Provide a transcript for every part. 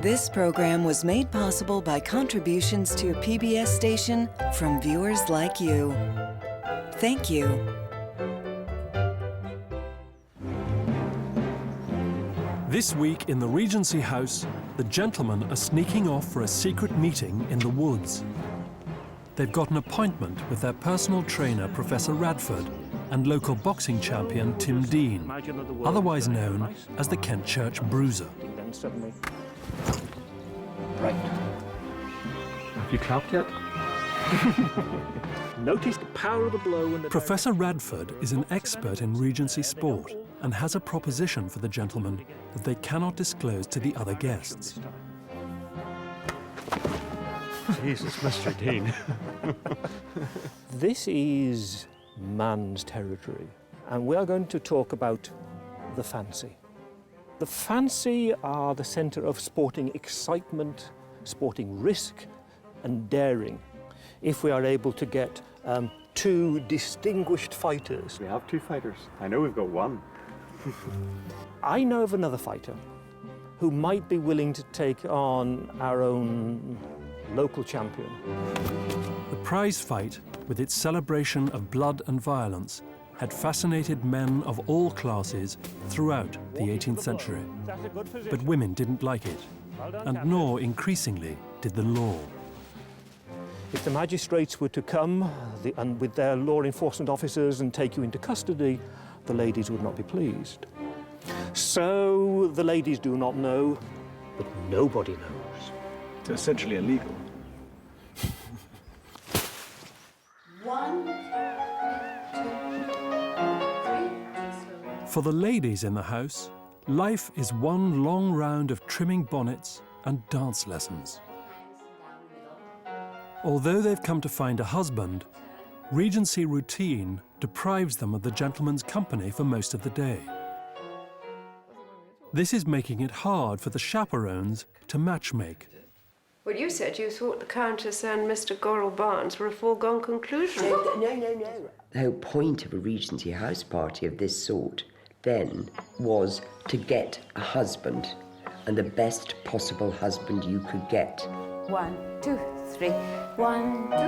This program was made possible by contributions to a PBS station from viewers like you. Thank you. This week in the Regency House, the gentlemen are sneaking off for a secret meeting in the woods. They've got an appointment with their personal trainer, Professor Radford, and local boxing champion, Tim Dean, otherwise known as the Kent Church Bruiser. Right. Have you clapped yet? Notice the power of the blow and the... Professor Radford is an expert in Regency sport and has a proposition for the gentlemen that they cannot disclose to the other guests. Jesus, Mr. Dean. This is man's territory, and we are going to talk about the fancy. The fancy are the centre of sporting excitement, sporting risk and daring. If we are able to get two distinguished fighters. We have two fighters. I know we've got one. I know of another fighter who might be willing to take on our own local champion. The prize fight, with its celebration of blood and violence, had fascinated men of all classes throughout the 18th century. But women didn't like it, and nor, increasingly, did the law. If the magistrates were to come and with their law enforcement officers and take you into custody, the ladies would not be pleased. So the ladies do not know, but nobody knows. It's essentially illegal. For the ladies in the house, life is one long round of trimming bonnets and dance lessons. Although they've come to find a husband, Regency routine deprives them of the gentleman's company for most of the day. This is making it hard for the chaperones to matchmake. Well, you said you thought the Countess and Mr. Gorrell Barnes were a foregone conclusion. No. The whole point of a Regency House party of this sort then was to get a husband, and the best possible husband you could get. 1, 2, 3. 1, 2, 3.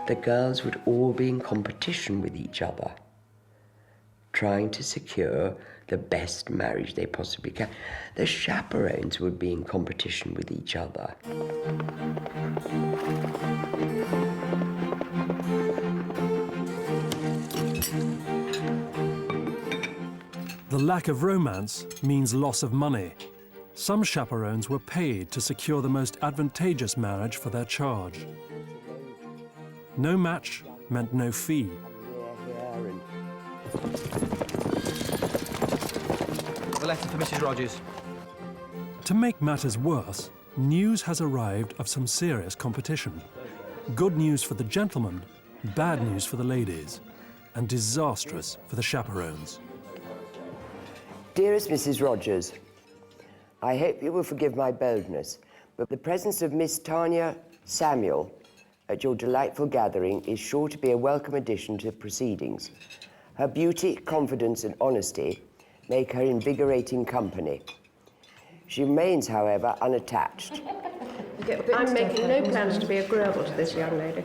The girls would all be in competition with each other, trying to secure the best marriage they possibly can. The chaperones would be in competition with each other. The lack of romance means loss of money. Some chaperones were paid to secure the most advantageous marriage for their charge. No match meant no fee. The letter for Mrs. Rogers. To make matters worse, news has arrived of some serious competition. Good news for the gentlemen, bad news for the ladies, and disastrous for the chaperones. Dearest Mrs. Rogers, I hope you will forgive my boldness, but the presence of Miss Tanya Samuel at your delightful gathering is sure to be a welcome addition to the proceedings. Her beauty, confidence and honesty make her invigorating company. She remains, however, unattached. I'm making no plans to be agreeable to this young lady.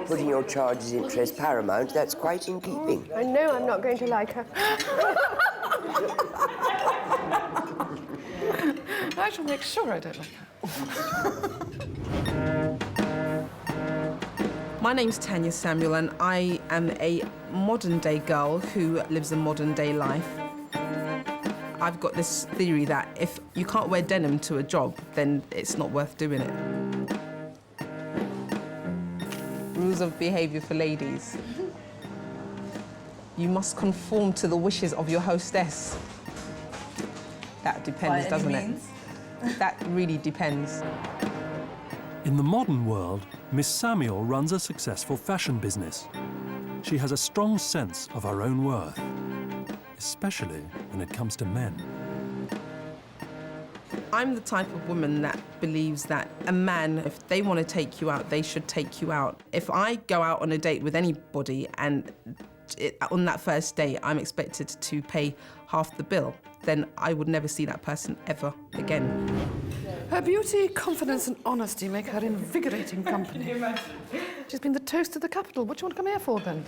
Putting your charge's interest paramount, that's quite in keeping. I know I'm not going to like her. I shall make sure I don't like her. My name's Tanya Samuel, and I am a modern-day girl who lives a modern-day life. I've got this theory that if you can't wear denim to a job, then it's not worth doing it. Rules of behaviour for ladies. You must conform to the wishes of your hostess. That depends, doesn't it? That really depends. In the modern world, Miss Samuel runs a successful fashion business. She has a strong sense of her own worth, especially when it comes to men. I'm the type of woman that believes that a man, if they want to take you out, they should take you out. If I go out on a date with anybody and on that first day I'm expected to pay half the bill, then I would never see that person ever again. Her beauty, confidence and honesty make her invigorating company. She's been the toast of the capital. What do you want to come here for, then?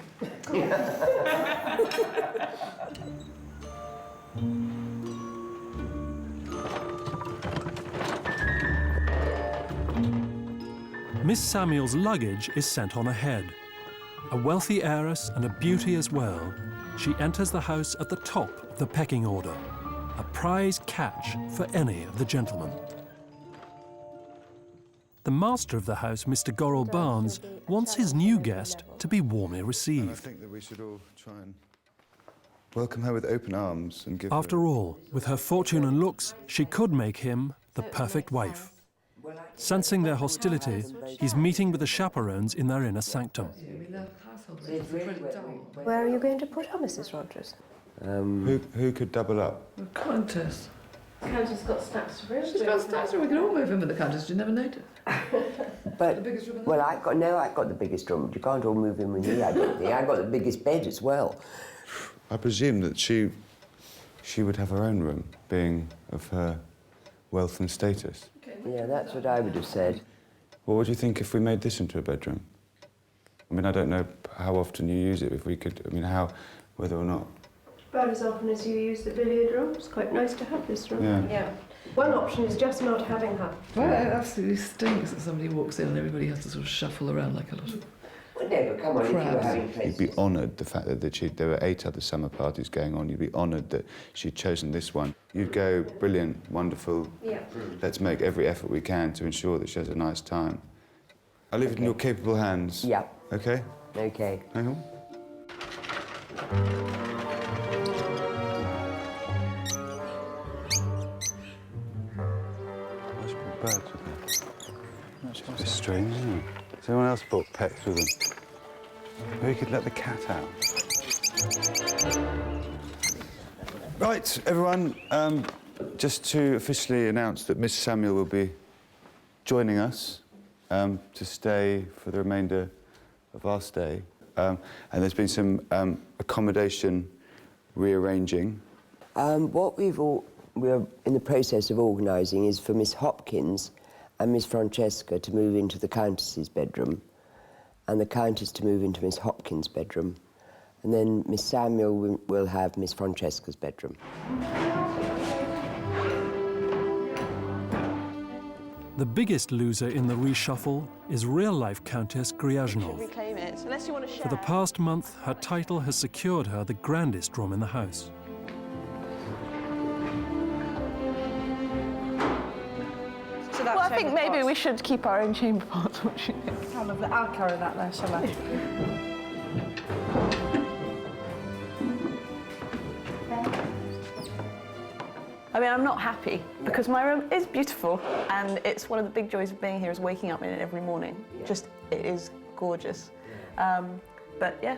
Miss Samuel's luggage is sent on ahead. A wealthy heiress and a beauty as well, she enters the house at the top of the pecking order, a prize catch for any of the gentlemen. The master of the house, Mr. Gorrell Barnes, wants his new guest to be warmly received. I think that we should all try and welcome her with open arms and give After all, with her fortune and looks, she could make him the perfect wife. Sensing their hostility, he's meeting with the chaperones in their inner sanctum. Where are you going to put her, Mrs. Rogers? Who could double up? The Countess. The Countess got stacks of rooms. She's got stacks of. We can all move in with the Countess. You never noticed. But, The biggest room in the well, I've got the biggest room, but you can't all move in with me, I don't think. I've got the biggest bed as well. I presume that she would have her own room, being of her wealth and status. Yeah, that's what I would have said. Well, what do you think if we made this into a bedroom? I mean, I don't know how often you use it, if we could, I mean, whether or not. About as often as you use the billiard room. It's quite nice to have this room. Yeah. One option is just not having her. Well, it absolutely stinks that somebody walks in and everybody has to sort of shuffle around like a lot of... Well, no, but come on, if you were Crabs. having places... You'd be honoured the fact that there were 8 other summer parties going on. You'd be honoured that she'd chosen this one. You'd go, brilliant, wonderful. Yeah. Let's make every effort we can to ensure that she has a nice time. I'll leave it in your capable hands. Yeah. Okay? OK. Hang on. Nice big birds with them. That's a bit strange, isn't it? Has anyone else brought pets with them? Maybe we could let the cat out. Right, everyone, just to officially announce that Miss Samuel will be joining us to stay for the remainder of our stay. And there's been some accommodation rearranging. What we're in the process of organising is for Miss Hopkins and Miss Francesca to move into the Countess's bedroom, and the Countess to move into Miss Hopkins' bedroom. And then Miss Samuel will have Miss Francesca's bedroom. The biggest loser in the reshuffle is real-life Countess Griaznov. Reclaim it, unless you want to share. For the past month, her title has secured her the grandest room in the house. Well, I think maybe we should keep our own chamber pots. What do you think? Oh, lovely. I'll carry that there, shall I? I mean, I'm not happy because my room is beautiful and it's one of the big joys of being here is waking up in it every morning. Just, it is gorgeous. But yeah.